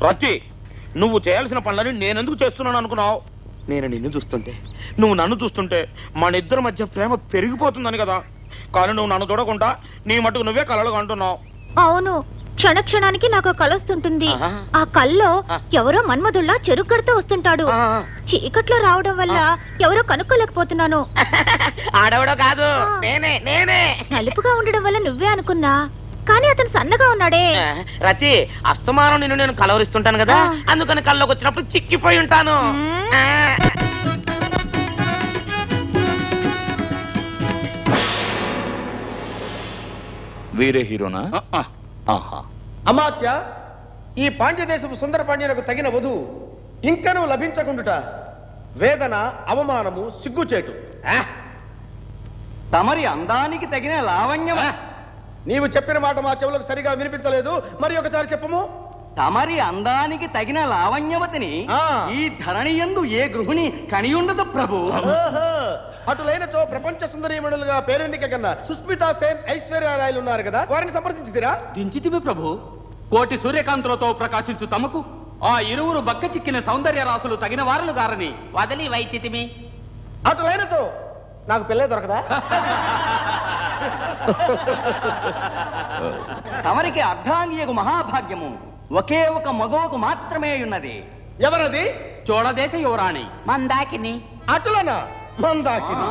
రతి, నువ్వు చేయాల్సిన పనులని నేనెందుకు చేస్తున్నాను అనుకున్నావు? నేను నిన్ను చూస్తుంటే, నువ్వు నన్ను చూస్తుంటే మన ఇద్దరి మధ్య ప్రేమ పెరిగిపోతుందని కదా. కానీ నువ్వు నన్ను చూడకుండా నీ మటుకు నువ్వే కలలుగా అంటున్నావు. అవును, క్షణ క్షణానికి నాకు కలొస్తుంటుంది. ఆ కల్లో ఎవరో మన్మధుల్లా చెరుగడుతూ వస్తుంటాడు. చీకట్లో రావడం వల్ల ఎవరో కనుక్కోలేకపోతున్నాను. ఆడవడో కాదు, నేనే. నలుపుగా ఉండడం వల్ల నువ్వే అనుకున్నా, కానీ అతను సన్నగా ఉన్నాడే. రతి, అస్తమానం నిన్ను నేను కలవరిస్తుంటాను కదా, అందుకని కల్లోకి వచ్చినప్పుడు చిక్కిపోయి ఉంటాను. వీరే హీరోనా? అమాత్య, ఈ పాండ్యదేశపు సుందర పాండ్యనకు తగిన వధువు ఇంకనూ లభించకుండుట వేదన, అవమానము, సిగ్గుచేటు. తమరి అందానికి తగిన లావణ్యం. నీవు చెప్పిన మాట మా చెవులకు సరిగా వినిపించలేదు, మరి ఒకసారి చెప్పము. తమరి అందానికి తగిన లావణ్యవతిని ఈ ధరణి యందు ఏ గృహిణి కనియుండదు ప్రభు. అటులైనచో ప్రపంచ సుందరీమణులుగా పేరెన్నిక కన్నా సుస్మితా సేన్, ఐశ్వర్యరాయలు ఉన్నారు కదా, వారిని సంప్రదించితిరా? దించితివి ప్రభు. కోటి సూర్యకాంతులతో ప్రకాశించు తమకు ఆ ఇరువురు బక్క చిక్కిన సౌందర్య రాసులు తగిన వారులు గారని వదిలి వైచితిమి. అటులైనచో నాకు పిల్లే దొరకదా? తమరికి అర్ధాంగియకు మహాభాగ్యము ఒకే ఒక మగవకు మాత్రమే ఉన్నది. ఎవరది? చోళదేశ యువరాణి మందాకిని. అటులనా? మందాకిని.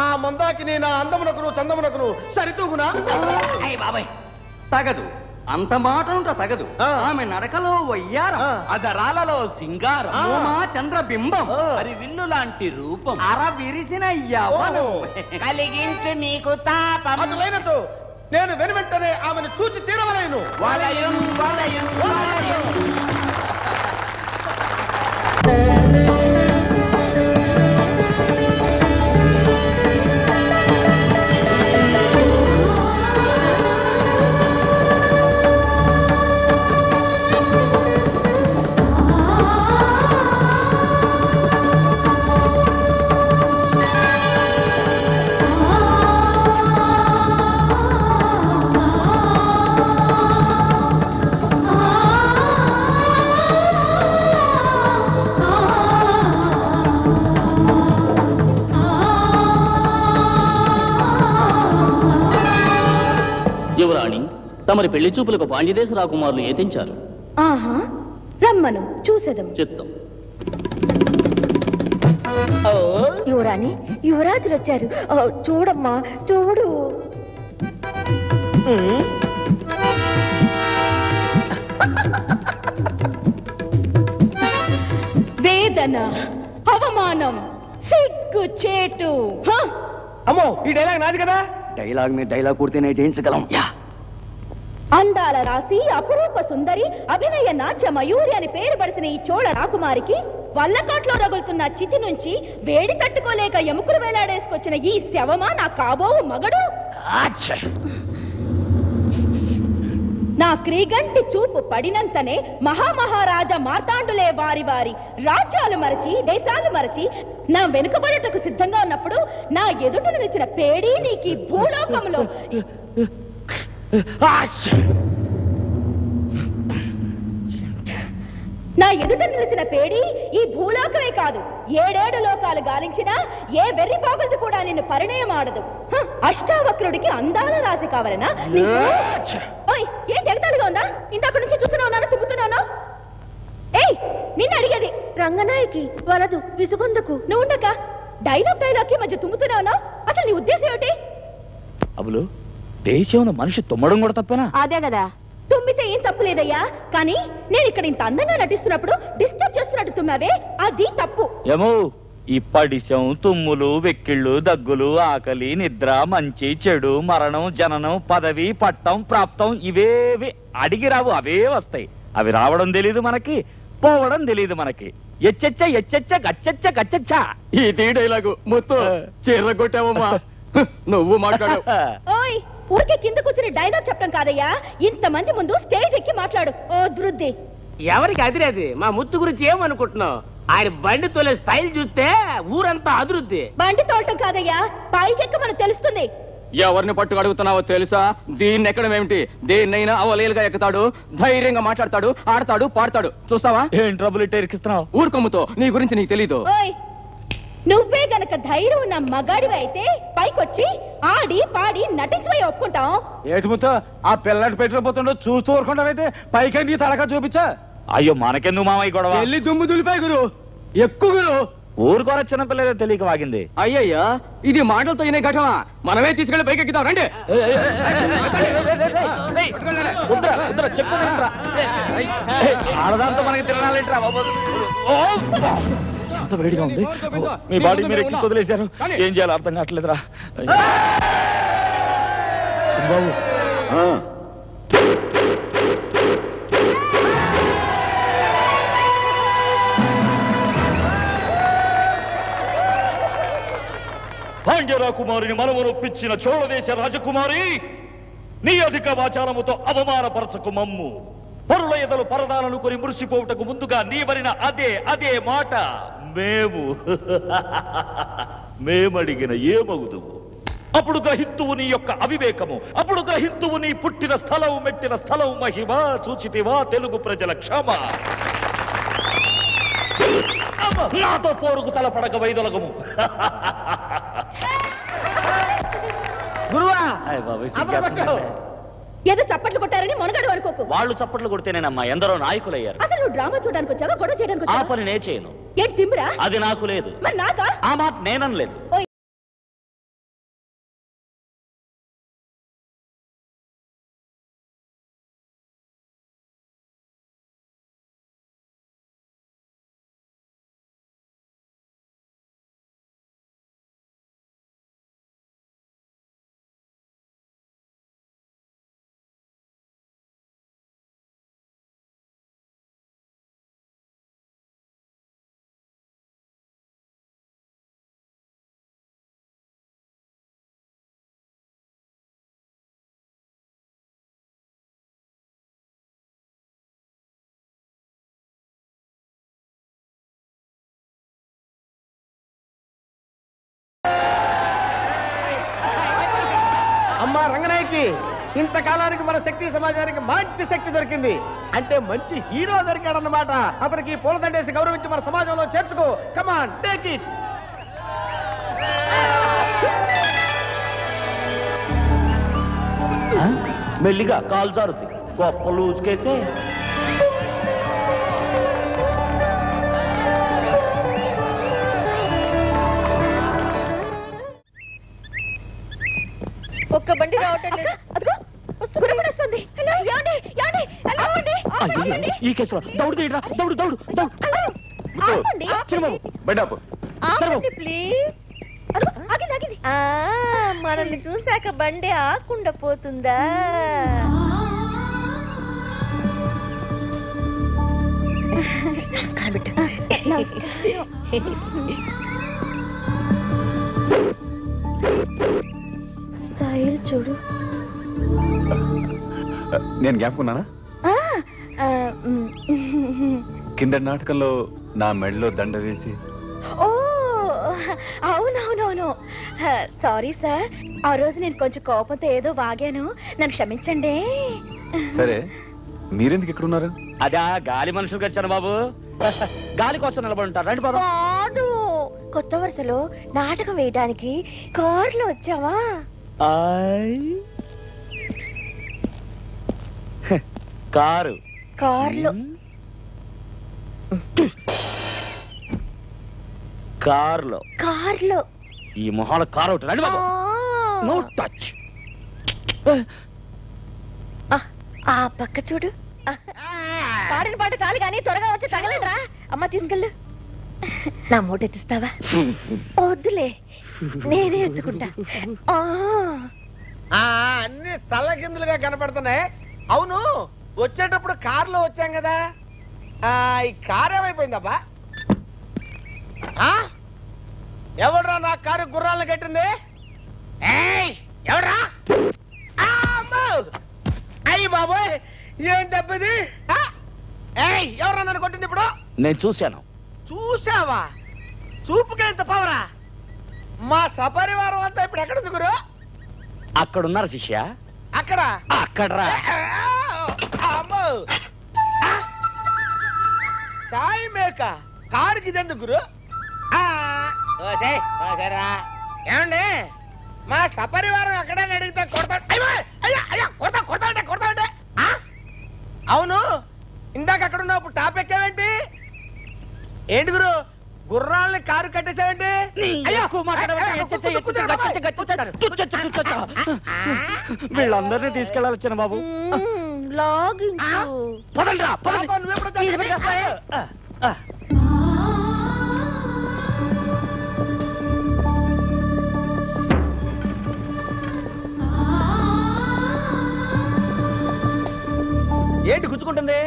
ఆ మందాకిని నా అందమునకును చందమునకును సరితూగునా? బాబాయ్, తగదు. అంత మాటనుట తగదు. ఆమె నడకలో వయ్యారం, అదరాలలో సింగారం, ఉమా చంద్రబింబం, మరి విన్ను లాంటి రూపం, అర విరిసిన యవ్వనం కలిగించు నీకు తాపం. అటులైనతో నేను వెనువెంటనే ఆమెను చూచి తీరవలేను. వలయం వలయం వలయం. యువరాణి, తమరి పెళ్లి చూపులకు పాండ్యదేశ రాకుమారులు ఏతించారు. ఆహా, రమ్మను చూసేదం. చిత్తం. యువరాణి, యువరాజులు వచ్చారు. చూడమ్మా, చూడు. వేదన, అవమానం, సిగ్గు చేటు. అమ్మో, ఈ డైలాగ్ నాది కదా. డైలాగ్ మీ డైలాగ్ పూర్తినే జయించగలం. అందాల రాసి, అపురూప సుందరి, అభినయ నాట్య మయూరి అని పేరు పడిచిన ఈ చోళ రాకుమారికి వల్లకాట్లో రగులుతున్న చితి నుంచి వేడి తట్టుకోలేక ఎముకలు వేలాడేసుకొచ్చిన ఈ శవమా నా కాబోవు మగడు? నా క్రీగంటి చూపు పడినంతనే మహామహారాజా మార్తాండులే వారి వారి రాజ్యాలు మరచి, దేశాలు మరచి నా వెనుకబడటకు సిద్ధంగా ఉన్నప్పుడు నా ఎదుట నిలిచిన పేడీ నీకు భూలోకంలో నా ఎదుట నిలిచిన పేడి ఈ భూలోకమే కాదు, 7 లోకాలు గాలించినా ఏ వెర్రి బాగులది కూడా నిన్ను పరిణయం ఆడదు. అష్టావక్రుడికి అందాల రాశి కావాలనా? ఏం ఎగతాళిగా ఉందా? ఇంతకు నుంచి చూస్తూనే ఉన్నాను, తుప్పుతున్నాను. ఏయ్, నిన్ను అడిగేది. రంగనాయకి వలదు, విసుగొందుకు. నువ్వు ఉండక డైలాగ్ మధ్య తుమ్ముతున్నావు. అసలు నీ ఉద్దేశం ఏమిటి? అబులు, దేశంలో మనిషి తుమ్మడం కూడా తప్పేనా? అదే కదా, తుమ్మితే ఏం తప్పు లేదయ్యా. కానీ నేను ఇక్కడ ఇంత అందంగా నటిస్తున్నప్పుడు డిస్టర్బ్ చేస్తున్నట్టు తుమ్మావే, అది తప్పు. ఏమో, ఈ పడిశం, తుమ్ములు, వెక్కిళ్ళు, దగ్గులు, ఆకలి, నిద్ర, మంచి చెడు, మరణం, జననం, పదవి, పట్టం, ప్రాప్తం ఇవేవి అడిగి రావు, అవే వస్తాయి. అవి రావడం తెలీదు మనకి, పోవడం తెలీదు మనకి. ఎచ్చెచ్చ ఎచ్చెచ్చ గచ్చెచ్చ గచ్చెచ్చ. ఇది డైలాగు మొత్తం చీరగొట్టావమ్మా. నువ్వు మాట్లాడు. ఓయ్, ఊరికే కింద కూర్చుని డైలాగ్ చెప్పడం కాదయ్యా, ఇంతమంది ముందు స్టేజ్ ఎక్కి మాట్లాడు. ఓ దృద్ది, ఎవరికి అదిరేది? మా ముత్తు గురించి ఏమనుకుంటున్నావు? ఆయన బండి తోలే స్టైల్ చూస్తే ఊరంతా అదురుద్ది. బండి తోలటం కాదయ్యా, పైకెక్క మనకు తెలుస్తుంది. ఎవరిని పట్టుకు అడుగుతున్నావో తెలుసా? దీన్ని ఎక్కడమేమిటి? దేన్నైనా అవలేలుగా ఎక్కుతాడు, ధైర్యంగా మాట్లాడతాడు, ఆడతాడు, పాడతాడు. చూస్తావా? ఏం ట్రబుల్ ఇట్ట ఎరికిస్తున్నావు? ఊరుకొమ్ముతో, నీ గురించి నీకు తెలీదు. ఓయ్, నువ్వే గనక ధైర్యం ఉన్న మగాడివి అయితే పైకొచ్చి ఆడి పాడి నటించిపోయి ఒప్పుకుంటాం. ఏటిముతో ఆ పిల్లటి పెట్టిపోతుండో చూస్తూ ఊరుకుంటావైతే పైకి నీ తలక చూపించా. అయ్యో మనకెందుకు మామయ్య గొడవ? వెళ్ళి దుమ్ము దులిపాయి గురు, ఎక్కువ గురు. ఊరుకోర చిన్నపిల్లగా తెలియక వాగింది. అయ్యయ్యా, ఇది మాటలతో అయిన ఘటన. మనమే తీసుకెళ్లి పైకి ఎక్కుతాం. రండి. ఆడదాంతో మనకి తిరణాలేంట్రా బాబు? అంత వేడిగా ఉంది. మీ బాడీ మీరు ఎక్కి వదిలేశారు. ఏం చేయాలో అర్థం కావట్లేదురా. చిన్నబాబు, పాండ్య రాకుమారిని మనమునొప్పించిన చోళదేశ రాజకుమారి, నీ అధిక వాచారముతో అవమానపరచకు మమ్ము. పరుల ఎదలు పరదాలను కొని మురిసిపోవుటకు ముందుగా నీవరిన అదే మాట మేమడిగిన ఏమగుదువు? అప్పుడు గ్రహింతువు నీ యొక్క అవివేకము, అప్పుడు గ్రహింతువు నీ పుట్టిన స్థలం మెట్టిన స్థలం మహిమ. చూచితివా తెలుగు ప్రజల క్షమ? నాతో పోరుకు తలపడక వైదొలగము. గురువా, అయ్ బాబోయ్, అందరూ కొట్టావు. ఏదో చప్పట్లు కొట్టారని మొనగాడు అనుకోకు. వాళ్ళు చప్పట్లు కొడితేనేనమ్మా ఎందరో నాయకులయ్యారు. అసలు నువ్వు డ్రామా చూడడానికి వచ్చావా, గొడవ చేయడానికి ఆ వచ్చావా? పని నే చేయను. ఏంటి తిమ్మిరా? అది నాకు లేదు. మరి నాకా? ఆ మాట నేననలేదు. ఓయ్, అమ్మా రంగనాయకి, ఇంతకాలానికి మన శక్తి సమాజానికి మంచి శక్తి దొరికింది. అంటే మంచి హీరో దొరికాడన్నమాట. అతనికి పూలదండేసి గౌరవించి మన సమాజంలో చేర్చుకో. కమాన్, టేక్ ఇట్. మెల్లిగా కాలు జారుద్ది. గొప్ప లూజుకేసే. ఒక్క బండి రావటం లేదు. అదిగో వస్తుంది. హలో, యాండి, యాండి, హలో అండి. అయ్యో, ఈ కేసులో దౌడు తీయరా, దౌడు దౌడు దౌడు. ఆపండి. చిన్నబాబు బయటపు. ఆపండి ప్లీజ్. అదిగో, ఆగింది, ఆగింది. మనల్ని చూశాక బండి ఆకుండా పోతుందా? నమస్కారం బిడ్డ. స్టైల్ చూడు. నేను జ్ఞాపకున్నానా? కింద నాటకంలో నా మెడలో దండ వేసి. ఓ అవునవునవును. సారీ సార్, ఆ రోజు నేను కొంచెం కోపంతో ఏదో వాగాను, నన్ను క్షమించండి. సరే, మీరెందుకు ఇక్కడ ఉన్నారు? అదా గాలి మనుషులు వచ్చాను బాబు. గాలి కోసం నిలబడి ఉంటారు. రండి బాబు. కాదు, కొత్త వరుసలో నాటకం వేయడానికి కార్లో వచ్చావా? కారు కార్లో. కార్లో కార్లో ఈ మొహాల కారు ఒకటి. రండి బాబు. No touch. ఆ పక్క చూడు. పాడిన పాట చాలు గానీ త్వరగా వచ్చి తగలరా. అమ్మ తీసుకెళ్ళు. నా మూట ఎత్తిస్తావా? వద్దులే, నేనే ఎత్తుకుంటా. అన్ని తల్లకిందులుగా కనపడుతున్నాయి. అవును, వచ్చేటప్పుడు కారులో వచ్చాం కదా, ఈ కారు ఏమైపోయిందబ్బా? ఎవడ్రా నా కారు గుర్రాలను కట్టింది? ఎవడ్రా? అయ్యి బాబోయ్, ఏం దెబ్బది? ఎవరా నన్ను కొట్టింది ఇప్పుడు? నేను చూశాను. చూసావా? చూపుకే ఇంత పవరా? మా సపరివారం అంతా ఇప్పుడు ఎక్కడుంది గురు? అక్కడున్నారు శిష్య. అక్కడ అక్కడరా. అమ్మో సాయి మేక కారుకి ఇదెందుకు గురు? ఏమండి మా సపరివారం ఎక్కడని అడిగితే కొడతాంటే అవును ఇందాక అక్కడ ఉన్నప్పుడు టాప్ ఎక్కావేంటి? ఏంటి గురు గుర్రాలని కారు కట్టేసావేంటి? వీళ్ళందరినీ తీసుకెళ్ళాలి చిన్న బాబు. ఏంటి గుచ్చుకుంటుంది?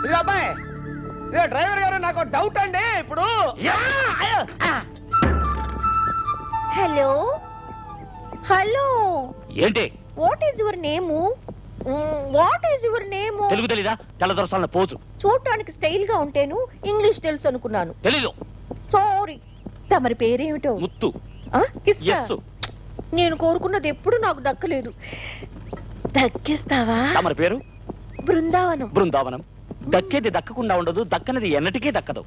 ఇది అబ్బాయి ఇదే డ్రైవర్ గారు నాకు డౌట్ అండి. ఇప్పుడు హలో హలో ఏంటి? What is your name? What is your name? Telugu తెలీదా? తెల్లదొరసాల పోజు. చూడటానికి స్టైల్ గా ఉంటేను ఇంగ్లీష్ తెలుసు అనుకున్నాను. తెలీదు. సారీ. తమరి పేరేమిటో? ముత్తు. కిస్సా. నేను కోరుకున్నది ఎప్పుడు నాకు దక్కలేదు. దక్కిస్తావా? తమరి పేరు? బృందావనం. బృందావనం. దక్కేది దక్కకుండా ఉండదు, దక్కనది ఎన్నటికీ దక్కదు.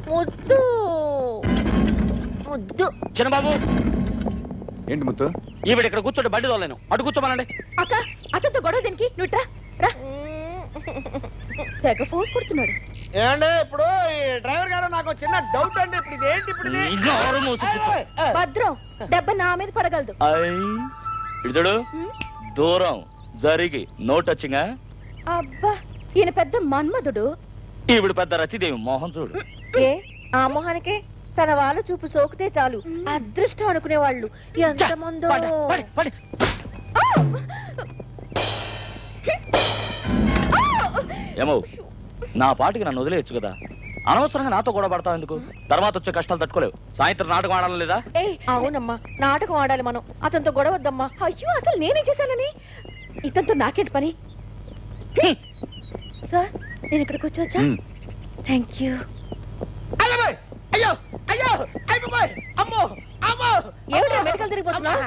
ముద్దు ముద్దు. చిన్నబాబు ఏంటి ముత్తు? ఈవిడ ఇక్కడ కూర్చోండి, బండి తోలేను. అటు కూర్చోమనండి. అక్క అక్కతో గొడవ దీనికి నుట్రా రా. తెగ ఫోర్స్ కొడుతున్నాడు. ఏమండి ఇప్పుడు ఈ డ్రైవర్ గారు నాకు చిన్న డౌట్ అండి. ఇప్పుడు ఇది ఏంటి? ఇప్పుడు భద్రం దెబ్బ నా మీద పడగలదు. చూడు దూరం జరిగి నో టచింగ్. అబ్బా ఈయన పెద్ద మన్మధుడు. ఈవిడ పెద్ద రతిదేవి. మోహన్ చూడు. ఏ ఆ మొహానికే తన వాళ్ళ చూపు సోకితే చాలు అదృష్టం అనుకునే వాళ్ళు ఎంతమందో. ఏమో నా పాటికి నన్ను వదిలేయచ్చు కదా, అనవసరంగా నాతో కూడా పడతావు ఎందుకు? తర్వాత వచ్చే కష్టాలు తట్టుకోలేవు. సాయంత్రం నాటకం ఆడాలి లేదా? అవునమ్మా నాటకం ఆడాలి మనం. అతనితో గొడవ వద్దమ్మా. అయ్యో అసలు నేనేం చేశానని? ఇతనితో నాకేంటి పని? సార్ నేను ఇక్కడికి వచ్చా. Thank you. అయ్యో అయ్యో అయిపోయి అమ్మో అమ్మో ఏమిటో మెడికల్ తిరిగిపోతున్నావు?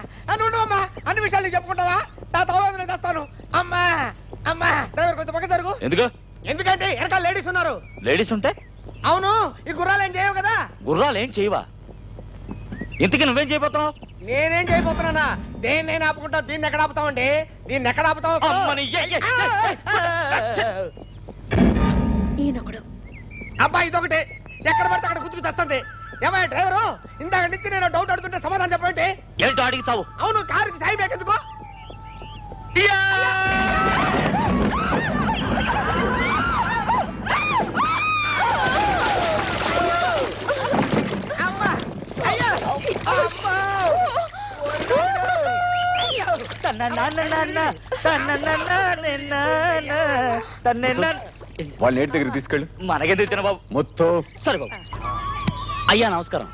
అమ్మా అన్ని విషయాలు చెప్పుకుంటావా? నా తోడు తెస్తాను. అమ్మా అమ్మా డ్రైవర్ కొంచెం పక్క జరుగు. ఎందుకు? ఎందుకంటే వెనకాల లేడీస్ ఉన్నారు. లేడీస్ ఉంటే? అవును ఈ గుర్రాలు ఏం చేయవు కదా. గుర్రాలు ఏం చేయవా? ఇంతకీ నువ్వేం చేయబోతున్నావు? నేనేం చేయబోతున్నానా? దేన్ని నేను ఆపుకుంటా. దీన్ని ఎక్కడ ఆపుతామండి? దీన్ని ఎక్కడ ఆపుతావు? ఈయనొకడు. అబ్బా ఇదొకటి ఎక్కడ పడితే అక్కడ గుర్తుకు తెస్తుంది. ఏమయ్య డ్రైవరు ఇందాక నుంచి నేను డౌట్ అడుగుతుంటే సమాధానం చెప్పండి. ఏంటో అడిగి చావు. అవును కారుకి సాయి బ్యాక్ ఎందుకు? వాళ్ళని ఏంటి దగ్గర తీసుకెళ్ళు. మనకే తెచ్చిన బాబు. మొత్తం సరే బాబు. അയ്യാ നമസ്കാരം.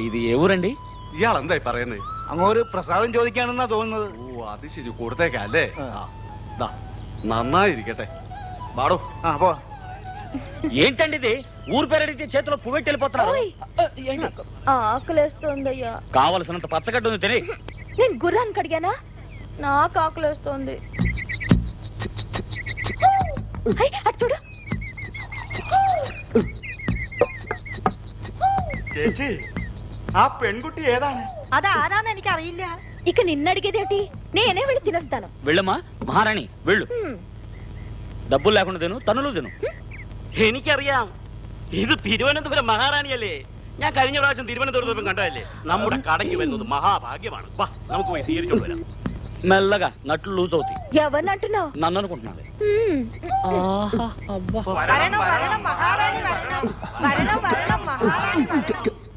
ഇത് ഏ ഊരണ്ടി? ഇയാളെന്തായി പറയുന്നത്? അങ്ങോട്ട് പ്രസാദം ചോദിക്കാണെന്നാ തോന്നുന്നത്. ഓ അത് ശരി, കൊടുത്തേക്കല്ലേ. നന്നായിരിക്കട്ടെ. വാടോ. പോ. ఏంటండి ఇది? ఊరు పేరు అడిగితే చేతిలో పువ్వెట్టి వెళ్ళిపోతున్నారు. ఆకలేస్తోందయ్యా. కావలసినంత పచ్చగడ్డ ఉంది తిని. నేను గుర్రాన్ని కడిగానా? నాకు ఆకలేస్తోంది. అటు చూడు. ചേച്ചി ആ പെൺകുട്ടി ഏതാണ്? అదారాന്ന് എനിക്ക് അറിയില്ല. ఇక నిన్నడిగేదేంటి? నేనే వెళ్ళి తినేస్తాను. వెళ్ళమ్మా మహారాణి వెళ్ళు. డబ్బులు లేకుండా తిను, తనులు తిను. എനിക്കറിയാം, ഇത് തിരുവനന്തപുരം മഹാറാണിയല്ലേ. ഞാൻ കഴിഞ്ഞ പ്രാവശ്യം തിരുവനന്തപുരത്ത് കണ്ടതല്ലേ. നമ്മുടെ കടയ്ക്ക് വരുന്നത് മഹാഭാഗ്യമാണ്. വാ നമുക്ക് പോയി സ്വീകരിച്ചോണ്ട് വരാം. మెల్లగా నట్లు లూజ్ అవుతాయి. ఎవరిని అంటున్నావు? నన్ను అనుకుంటున్నాను.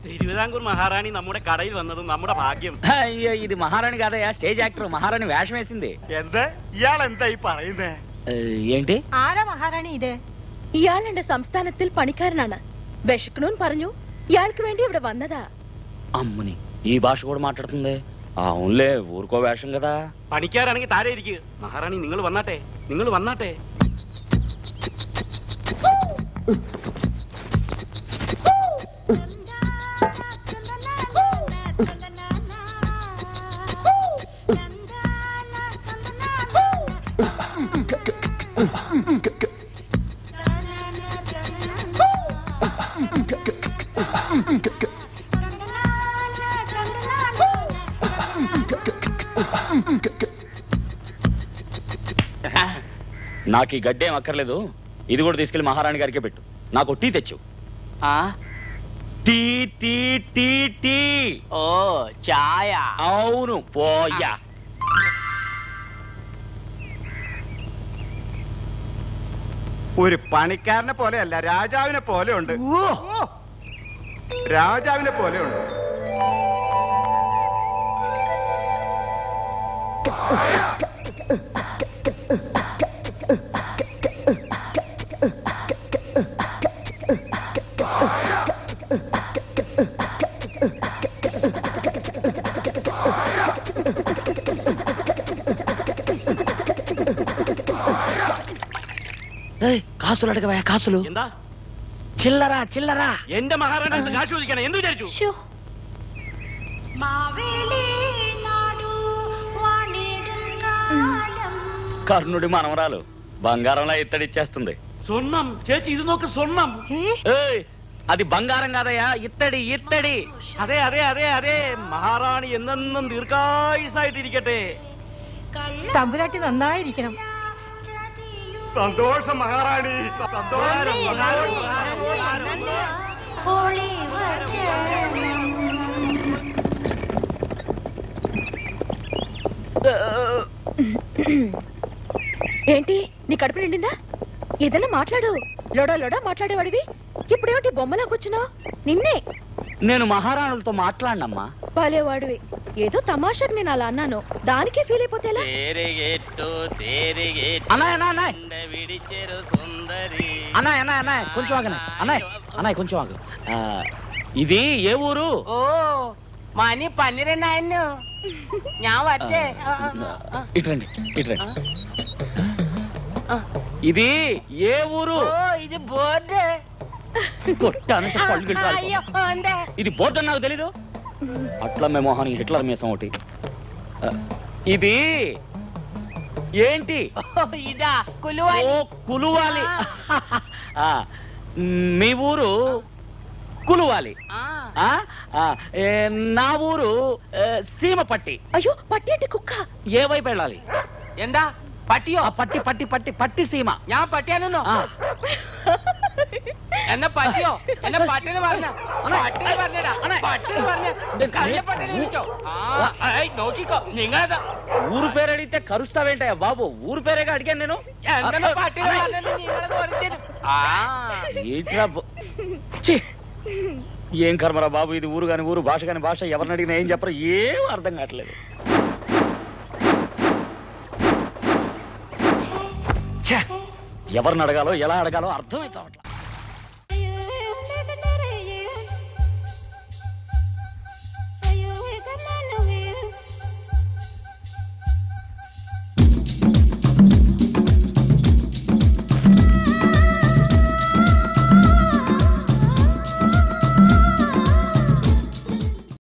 തിരുവിതാംകൂർ മഹാറാണി നമ്മുടെ കടയിൽ വന്നത് നമ്മുടെ ഭാഗ്യം. అయ్యో ఇది మహారాణి కాదయ్యా, స్టేజ్ యాక్టర్. మహారాణి వేషం వేసింది. എന്താ ഇയാളെന്തായി പറയുന്നേ? ఏంటి? ആരാ മഹാറാണി ഇത്? ഇയാളുടെ സംസ്ഥാനത്തിൽ പണിക്കാരനാണ്. വിശക്കണമെന്ന് പറഞ്ഞു. ഇയാൾക്ക് വേണ്ടി ഇവിടെ വന്നതാ. అమ్మని ఈ భాష కూడా మాట్లాడుతుంది. అవునులే ఊరుకో వేషం కదా. പണിക്കാരാണെങ്കിൽ താഴെ ഇരിക്കുക. മഹാറാണി നിങ്ങൾ വന്നാട്ടെ, നിങ്ങൾ വന്നാട്ടെ. నాకు ఈ గడ్డేం అక్కర్లేదు, ఇది కూడా తీసుకెళ్లి మహారాణి గారికే పెట్టు. నాకు టీ తెచ్చు. Tea tea tea tea. ఓ చాయ. అవును పోయా. ഒരു പണിക്കാരനെ പോലെയല്ല, രാജാവിനെ പോലെ ഉണ്ട്. രാജാവിനെ പോലെ ഉണ്ട്. కాసులు అడగవా? కాసులు എന്താ? చిల్లరా చిల్లరా. എന്റെ മഹാരാണി കാശ് ചോദിക്കണം എന്ത് വിചാരിച്ചു? కర్ణుడి మనవరాలు బంగారంలా ఇత్తడిచ్చేస్తుంది. സ്വർണം ചേച്ചി, ഇത് നോക്ക്, സ്വർണം. ఏయ్, అది బంగారం కాదయ్యా, ఇత్తడి ఇత్తడి. അതെ അതെ അതെ അതെ, മഹാറാണി എന്നെന്നും ദീർഘായുസായിട്ടിരിക്കട്ടെ. തമ്പുരാട്ടി നന്നായിരിക്കണം. സന്തോഷം മഹാറാണി, സന്തോഷം. ఏంటి నీ కడుపు నిండిందా? ఏదైనా మాట్లాడు. లోడా లోడా మాట్లాడేవాడివి ఇప్పుడేమిటి బొమ్మలా కూర్చున్నావు? నిన్నే. నేను మహారాణులతో మాట్లాడినమ్మా. బాలేవాడివి. ఏదో తమాషాకి నేను అలా అన్నాను, దానికే ఫీల్ అయిపోతేలా? అన్నాయ్ కొంచెం ఆగనే. అన్నాయ్ కొంచెం ఆగు. ఇది ఏ ఊరు? ఓ మనీ 12 ഞാൻ വരട്ടെ. ఇట్రండి. ఇది ఏ ఊరు? ఓ ఇది బోర్డు. కొట్టానంటే పళ్ళు గిట్టాలి. అయ్యో అందే. ఇది బోర్డు అని నాకు తెలీదు. అట్లా మే మొహానికి హిట్లర్ మీసం ఒకటి. ఇది ఏంటి? ఇదా కులువాలి. ఓ కులువాలి. మీ ఊరు కులువాలి. నా ఊరు సీమపట్టి. అయ్యో పట్టి అంటే కుక్క. ఏ వైపు వెళ్ళాలి? എന്താ പട്ടിയോ? പട്ടി പട്ടി പട്ടി പട്ടി സീമ. ഞാൻ പട്ടിയാണെന്നോ? എന്നെ പട്ടിയോ? എന്നെ പട്ടിന് പറഞ്ഞ പട്ടിന് പറഞ്ഞടാ, പട്ടിന് പറഞ്ഞ പട്ടിനെ വിളിച്ചോ? നോക്കിക്കോ നിങ്ങളതാ. ఊరు పేరు అడిగితే కరుస్తావేంటయ్యా బాబు? ఊరు పేరేగా అడిగాను నేను. എന്നെ പട്ടിന് പറഞ്ഞത് നിങ്ങളത് പറഞ്ഞത്. ఏం కర్మరా బాబు, ఇది ఊరు కాని ఊరు, భాష కాని భాష, ఎవరిని అడిగినా ఏం చెప్పరు, ఏం అర్థం కావట్లేదు. ఎవరిని అడగాలో ఎలా అడగాలో అర్థమైతే